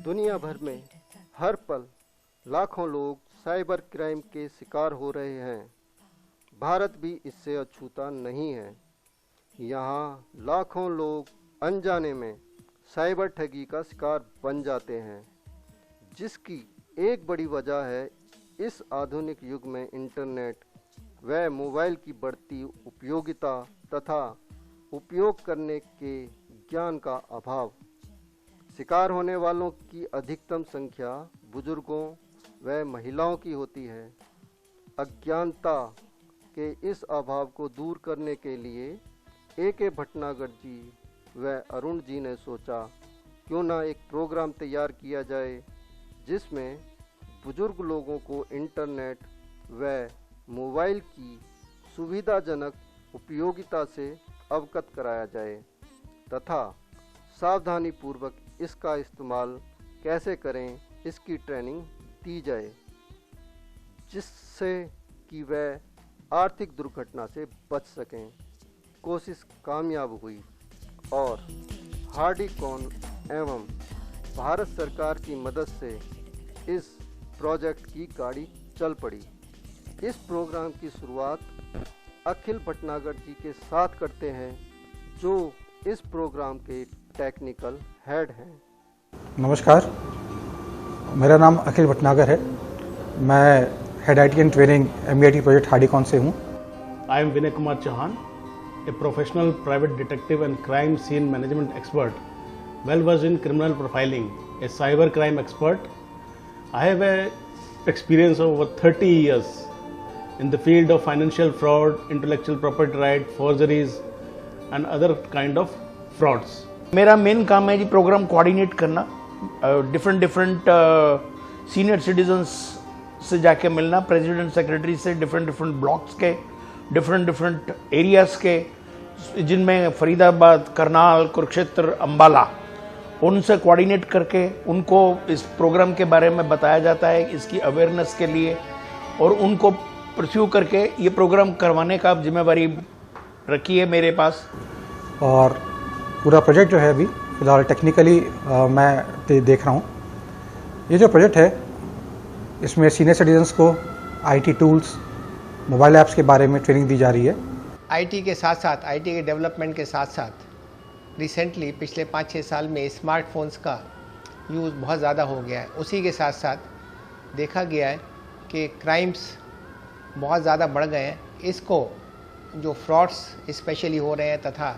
दुनिया भर में हर पल लाखों लोग साइबर क्राइम के शिकार हो रहे हैं। भारत भी इससे अछूता नहीं है। यहाँ लाखों लोग अनजाने में साइबर ठगी का शिकार बन जाते हैं, जिसकी एक बड़ी वजह है इस आधुनिक युग में इंटरनेट व मोबाइल की बढ़ती उपयोगिता तथा उपयोग करने के ज्ञान का अभाव। शिकार होने वालों की अधिकतम संख्या बुजुर्गों व महिलाओं की होती है। अज्ञानता के इस अभाव को दूर करने के लिए A.K. भटनागर जी व अरुण जी ने सोचा क्यों ना एक प्रोग्राम तैयार किया जाए जिसमें बुजुर्ग लोगों को इंटरनेट व मोबाइल की सुविधाजनक उपयोगिता से अवगत कराया जाए तथा सावधानी पूर्वक इसका इस्तेमाल कैसे करें इसकी ट्रेनिंग दी जाए, जिससे कि वह आर्थिक दुर्घटना से बच सकें। कोशिश कामयाब हुई और हार्डिकॉन एवं भारत सरकार की मदद से इस प्रोजेक्ट की गाड़ी चल पड़ी। इस प्रोग्राम की शुरुआत अखिल भटनागर जी के साथ करते हैं, जो इस प्रोग्राम के टेक्निकल हेड हैं। नमस्कार, मेरा नाम अखिल भटनागर है। मैं head IT and training MBIT project Hardicon से हूँ। I am Vinay Kumar Chauhan, a professional private detective and crime scene management expert, well versed in criminal profiling, a cyber crime expert. I have a experience of over 30 years in the field of financial fraud, intellectual property right, forgeries and other kind of frauds. मेरा main काम है जी programme coordinate करना, different senior citizens से जाके मिलना, president secretary से different blocks के different areas के, जिनमें फरीदाबाद, करनाल, कुरुक्षेत्र, अम्बाला, उनसे कोऑर्डिनेट करके उनको इस प्रोग्राम के बारे में बताया जाता है इसकी अवेयरनेस के लिए, और उनको परस्यू करके ये प्रोग्राम करवाने का जिम्मेवारी रखी है मेरे पास। और पूरा प्रोजेक्ट जो है अभी फ़िलहाल टेक्निकली मैं देख रहा हूँ। ये जो प्रोजेक्ट है इसमें सीनियर सिटीजन्स को IT टूल्स, मोबाइल ऐप्स के बारे में ट्रेनिंग दी जा रही है। IT के साथ साथ, IT के डेवलपमेंट के साथ साथ रिसेंटली पिछले 5-6 साल में स्मार्टफोन्स का यूज़ बहुत ज़्यादा हो गया है। उसी के साथ साथ देखा गया है कि क्राइम्स बहुत ज़्यादा बढ़ गए हैं। इसको जो फ्रॉड्स स्पेशली हो रहे हैं तथा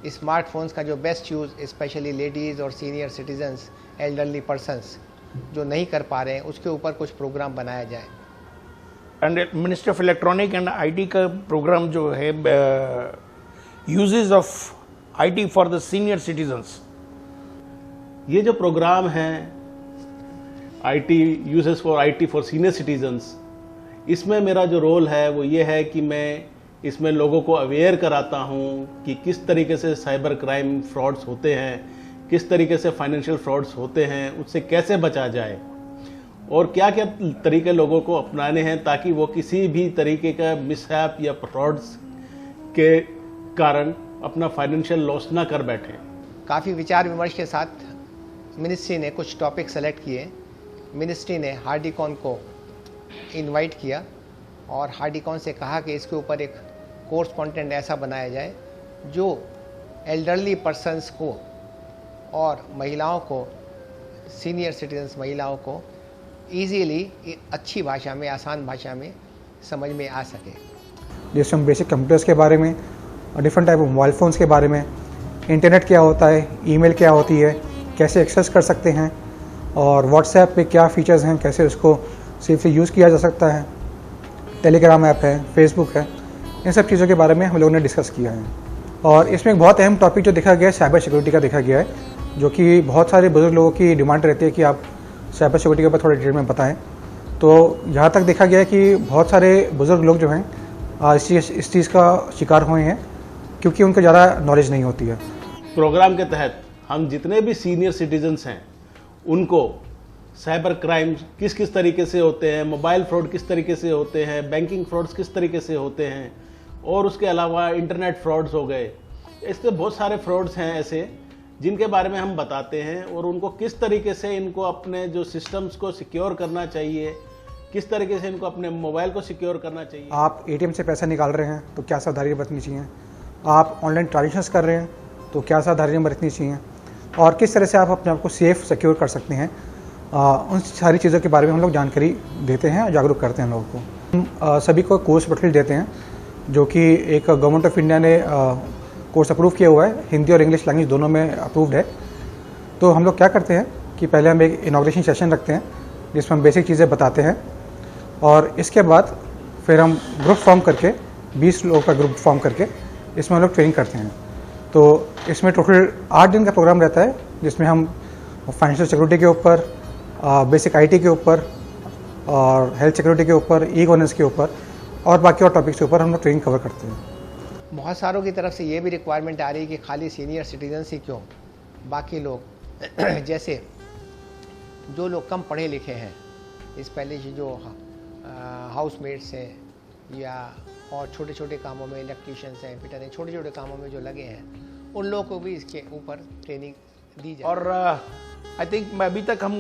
स्मार्टफोन्स का जो बेस्ट यूज़ स्पेशली लेडीज़ और सीनियर सिटीजन्स, एल्डरली पर्सन्स जो नहीं कर पा रहे हैं, उसके ऊपर कुछ प्रोग्राम बनाया जाए। And ministry of electronic and IT का प्रोग्राम जो है uses of IT for the senior citizens, ये जो प्रोग्राम है IT uses for IT for senior citizens, इसमें मेरा जो रोल है वो ये है कि मैं इसमें लोगों को अवेयर कराता हूँ कि किस तरीके से साइबर क्राइम फ्रॉड्स होते हैं, किस तरीके से फाइनेंशियल फ्रॉड्स होते हैं, उससे कैसे बचा जाए और क्या क्या तरीके लोगों को अपनाने हैं ताकि वो किसी भी तरीके का मिसहैप या फ्रॉड्स के कारण अपना फाइनेंशियल लॉस ना कर बैठें। काफ़ी विचार विमर्श के साथ मिनिस्ट्री ने कुछ टॉपिक सेलेक्ट किए। मिनिस्ट्री ने हार्डिकॉन को इनवाइट किया और हार्डिकॉन से कहा कि इसके ऊपर एक कोर्स कंटेंट ऐसा बनाया जाए जो एल्डरली पर्सन्स को और महिलाओं को, सीनियर सिटीजन्स महिलाओं को इजीली अच्छी भाषा में, आसान भाषा में समझ में आ सके। जैसे हम बेसिक कंप्यूटर्स के बारे में, different type of mobile phones के बारे में, इंटरनेट क्या होता है, ईमेल क्या होती है, कैसे एक्सेस कर सकते हैं, और व्हाट्सएप पे क्या फ़ीचर्स हैं, कैसे उसको सेफली यूज़ किया जा सकता है, टेलीग्राम ऐप है, फेसबुक है, इन सब चीज़ों के बारे में हम लोगों ने डिस्कस किया है। और इसमें एक बहुत अहम टॉपिक जो देखा गया है साइबर सिक्योरिटी का देखा गया है, जो कि बहुत सारे बुजुर्ग लोगों की डिमांड रहती है कि आप साइबर सिक्योरिटी के ऊपर थोड़ा डिटेल में बताएं। तो यहाँ तक देखा गया है कि बहुत सारे बुजुर्ग लोग जो हैं इस चीज़ का शिकार हुए हैं क्योंकि उनको ज़्यादा नॉलेज नहीं होती है। प्रोग्राम के तहत हम जितने भी सीनियर सिटीजन्स हैं उनको साइबर क्राइम किस किस तरीके से होते हैं, मोबाइल फ्रॉड किस तरीके से होते हैं, बैंकिंग फ्रॉड्स किस तरीके से होते हैं, और उसके अलावा इंटरनेट फ्रॉड्स हो गए। इससे बहुत सारे फ्रॉड्स हैं ऐसे जिनके बारे में हम बताते हैं और उनको किस तरीके से इनको अपने जो सिस्टम्स को सिक्योर करना चाहिए, किस तरीके से इनको अपने मोबाइल को सिक्योर करना चाहिए। आप एटीएम से पैसा निकाल रहे हैं तो क्या सावधानी बरतनी चाहिए, आप ऑनलाइन ट्रांजेक्शन्स कर रहे हैं तो क्या सावधानियाँ बरतनी चाहिए, और किस तरह से आप अपने आप को सेफ सिक्योर कर सकते हैं, उन सारी चीज़ों के बारे में हम लोग जानकारी देते हैं और जागरूक करते हैं लोगों को। हम सभी को कोर्स मटेरियल देते हैं जो कि एक गवर्नमेंट ऑफ इंडिया ने कोर्स अप्रूव किया हुआ है, हिंदी और इंग्लिश लैंग्वेज दोनों में अप्रूव्ड है। तो हम लोग क्या करते हैं कि पहले हम एक इनॉग्रेशन सेशन रखते हैं जिसमें हम बेसिक चीज़ें बताते हैं, और इसके बाद फिर हम ग्रुप फॉर्म करके 20 लोगों का ग्रुप फॉर्म करके इसमें हम लोग ट्रेनिंग करते हैं। तो इसमें टोटल 8 दिन का प्रोग्राम रहता है जिसमें हम फाइनेंशियल सिक्योरिटी के ऊपर, बेसिक आईटी के ऊपर और हेल्थ सिक्योरिटी के ऊपर, ई गवर्नेंस के ऊपर और बाकी और टॉपिक्स के ऊपर हम लोग ट्रेनिंग कवर करते हैं। बहुत सारों की तरफ से ये भी रिक्वायरमेंट आ रही है कि खाली सीनियर सिटीजन ही क्यों, बाकी लोग जैसे जो लोग कम पढ़े लिखे हैं, इस पहले जो हाउसमेट्स हैं या और छोटे छोटे कामों में इलेक्ट्रीशियंस हैं, फिटर हैं, छोटे छोटे कामों में जो लगे हैं, उन लोगों को भी इसके ऊपर ट्रेनिंग दी जाए। और आई थिंक अभी तक हम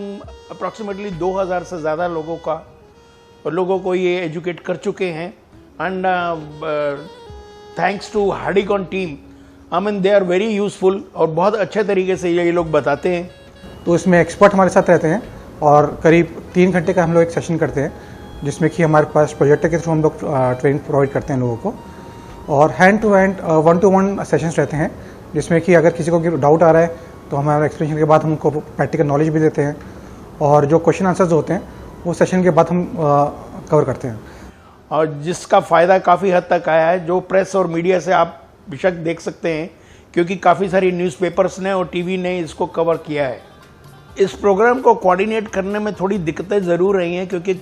अप्रॉक्सीमेटली 2000 से ज़्यादा लोगों को ये एजुकेट कर चुके हैं। And thanks to Hardicon team, I mean they are very useful और बहुत अच्छे तरीके से ये लोग बताते हैं। तो इसमें एक्सपर्ट हमारे साथ रहते हैं और करीब 3 घंटे का हम लोग एक सेशन करते हैं जिसमें कि हमारे पास प्रोजेक्टर के थ्रू हम लोग ट्रेनिंग प्रोवाइड करते हैं लोगों को, और hand to hand 1-to-1 sessions रहते हैं जिसमें कि अगर किसी को डाउट आ रहा है तो हमारे एक्सप्लेनेशन के बाद हम उनको प्रैक्टिकल नॉलेज भी देते हैं, और जो क्वेश्चन आंसर्स होते हैं वो सेशन के बाद हम कवर करते हैं। और जिसका फ़ायदा काफ़ी हद तक आया है, जो प्रेस और मीडिया से आप बेशक देख सकते हैं, क्योंकि काफ़ी सारी न्यूज़पेपर्स ने और टीवी ने इसको कवर किया है। इस प्रोग्राम को कोऑर्डिनेट करने में थोड़ी दिक्कतें ज़रूर रही हैं, क्योंकि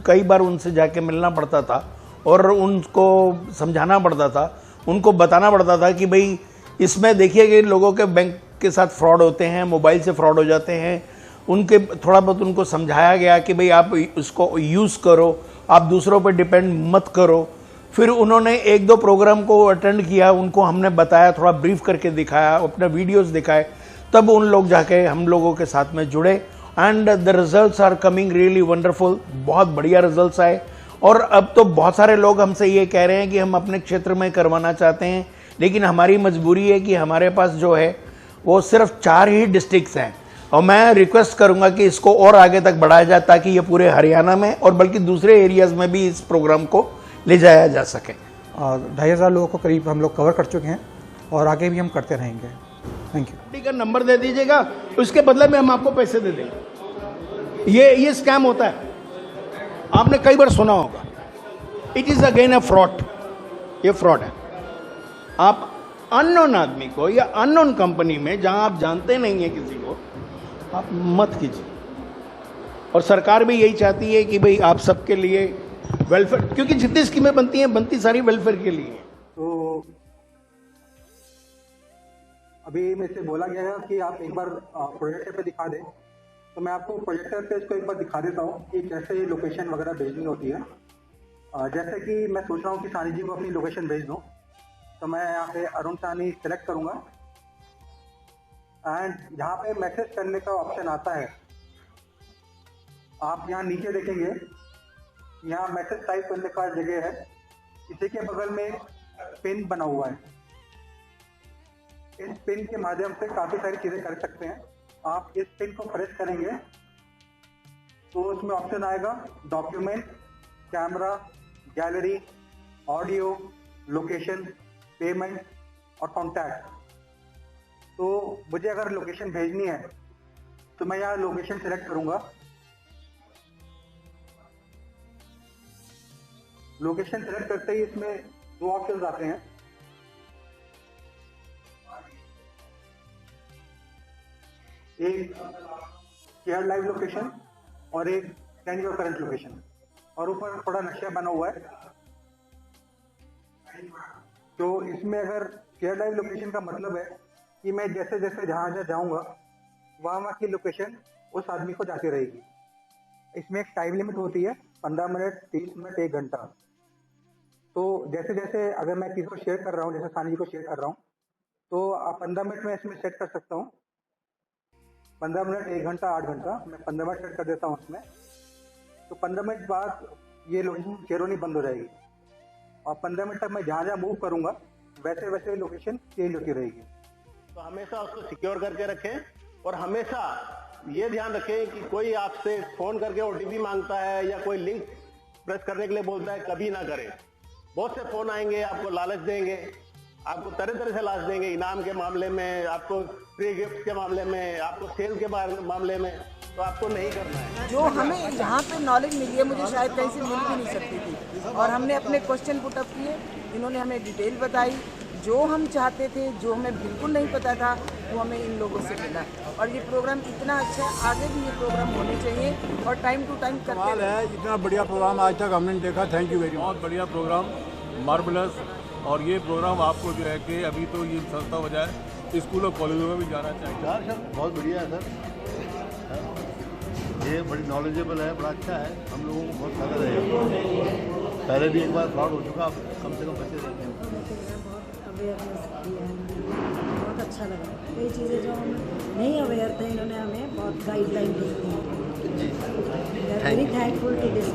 कई बार उनसे जाके मिलना पड़ता था और उनको समझाना पड़ता था, उनको बताना पड़ता था कि भाई इसमें देखिए कि लोगों के बैंक के साथ फ्रॉड होते हैं, मोबाइल से फ्रॉड हो जाते हैं। उनके थोड़ा बहुत उनको समझाया गया कि भाई आप उसको यूज़ करो, आप दूसरों पर डिपेंड मत करो। फिर उन्होंने 1-2 प्रोग्राम को अटेंड किया, उनको हमने बताया, थोड़ा ब्रीफ करके दिखाया, अपने वीडियोस दिखाए, तब उन लोग जाके हम लोगों के साथ में जुड़े। And the results are coming really wonderful, बहुत बढ़िया रिजल्ट्स आए। और अब तो बहुत सारे लोग हमसे ये कह रहे हैं कि हम अपने क्षेत्र में करवाना चाहते हैं, लेकिन हमारी मजबूरी है कि हमारे पास जो है वो सिर्फ 4 ही डिस्ट्रिक्ट्स हैं। और मैं रिक्वेस्ट करूंगा कि इसको और आगे तक बढ़ाया जाए ताकि ये पूरे हरियाणा में और बल्कि दूसरे एरियाज में भी इस प्रोग्राम को ले जाया जा सके। 2500 लोगों को करीब हम लोग कवर कर चुके हैं और आगे भी हम करते रहेंगे। Thank you. का नंबर दे दीजिएगा, उसके बदले में हम आपको पैसे दे देंगे। ये स्कैम होता है, आपने कई बार सुना होगा। It is again a fraud, ये फ्रॉड है। आप अननोन आदमी को या अननोन कंपनी में जहां आप जानते नहीं है किसी को, आप मत कीजिए। और सरकार भी यही चाहती है कि भाई आप सबके लिए वेलफेयर, क्योंकि जितनी स्कीमें बनती हैं बनती सारी वेलफेयर के लिए हैं। तो अभी मेरे से बोला गया है कि आप एक बार प्रोजेक्टर पे दिखा दें, तो मैं आपको प्रोजेक्टर पे इसको एक बार दिखा देता हूँ कि कैसे लोकेशन वगैरह भेजनी होती है। जैसे कि मैं सोच रहा हूँ कि सानी जी को अपनी लोकेशन भेज दूँ, तो मैं यहाँ पे अरुण सानी सेलेक्ट करूँगा एंड यहाँ पे मैसेज करने का ऑप्शन आता है। आप यहाँ नीचे देखेंगे, यहाँ मैसेज टाइप करने का जगह है, इसी के बगल में पिन बना हुआ है। इस पिन के माध्यम से काफ़ी सारी चीज़ें कर सकते हैं। आप इस पिन को प्रेस करेंगे तो उसमें ऑप्शन आएगा document, camera, gallery, audio, location, payment और कॉन्टैक्ट। तो मुझे अगर लोकेशन भेजनी है तो मैं यहाँ लोकेशन सेलेक्ट करूँगा। लोकेशन सेलेक्ट करते ही इसमें 2 ऑप्शंस आते हैं। एक शेयर लाइव लोकेशन और एक सेंड योर करंट लोकेशन, और ऊपर थोड़ा नक्शा बना हुआ है। तो इसमें अगर शेयर लाइव लोकेशन का मतलब है कि मैं जैसे जैसे जहाँ जहाँ जाऊँगा वहाँ की लोकेशन उस आदमी को जाती रहेगी। इसमें एक टाइम लिमिट होती है, 15 मिनट, 30 मिनट, 1 घंटा। तो जैसे जैसे अगर मैं किसी को शेयर कर रहा हूँ, जैसे सानी जी को शेयर कर रहा हूँ, तो 15 मिनट में इसमें सेट कर सकता हूँ 15 मिनट, 1 घंटा, 8 घंटा, मैं 15 मिनट सेट कर देता हूँ उसमें। तो 15 मिनट बाद ये लोकेशन शेयर बंद हो जाएगी और 15 मिनट तक मैं जहाँ जहाँ मूव करूँगा वैसे वैसे लोकेशन चेंज होती रहेगी। तो हमेशा उसको सिक्योर करके रखें और हमेशा ये ध्यान रखें कि कोई आपसे फोन करके ओटीपी मांगता है या कोई लिंक प्रेस करने के लिए बोलता है, कभी ना करें। बहुत से फोन आएंगे, आपको लालच देंगे, आपको तरह तरह से लालच देंगे, इनाम के मामले में, आपको फ्री गिफ्ट के मामले में, आपको सेल के मामले में, तो आपको नहीं करना है। जो हमें यहाँ पे नॉलेज मिली है, मुझे शायद कहीं से मिल भी नहीं सकती थी, और हमने अपने क्वेश्चन पुट अप किए, इन्होंने हमें डिटेल बताई, जो हम चाहते थे, जो हमें बिल्कुल नहीं पता था, वो हमें इन लोगों से मिला। और ये प्रोग्राम इतना अच्छा है, आगे भी ये प्रोग्राम होने चाहिए और टाइम टू टाइम करते है। इतना बढ़िया प्रोग्राम आज तक हमने देखा, थैंक यू वेरी मच। बहुत बढ़िया प्रोग्राम, मार्वलस। और ये प्रोग्राम आपको जो है कि अभी तो ये संस्था हो जाए, स्कूल और कॉलेजों में भी जाना चाहिए। सर बहुत बढ़िया है सर, ये बड़ी नॉलेजेबल है, बड़ा अच्छा है, हम लोगों को बहुत फायदा रहेगा। पहले भी एक बार फ्रॉड हो चुका, अब कम से कम बचे रहते हैं। बहुत अवेयरनेस दिया है, बहुत अच्छा लगा। कई चीज़ें जो हम नहीं अवेयर थे, इन्होंने हमें बहुत गाइडलाइन दी थी। Very thankful to this.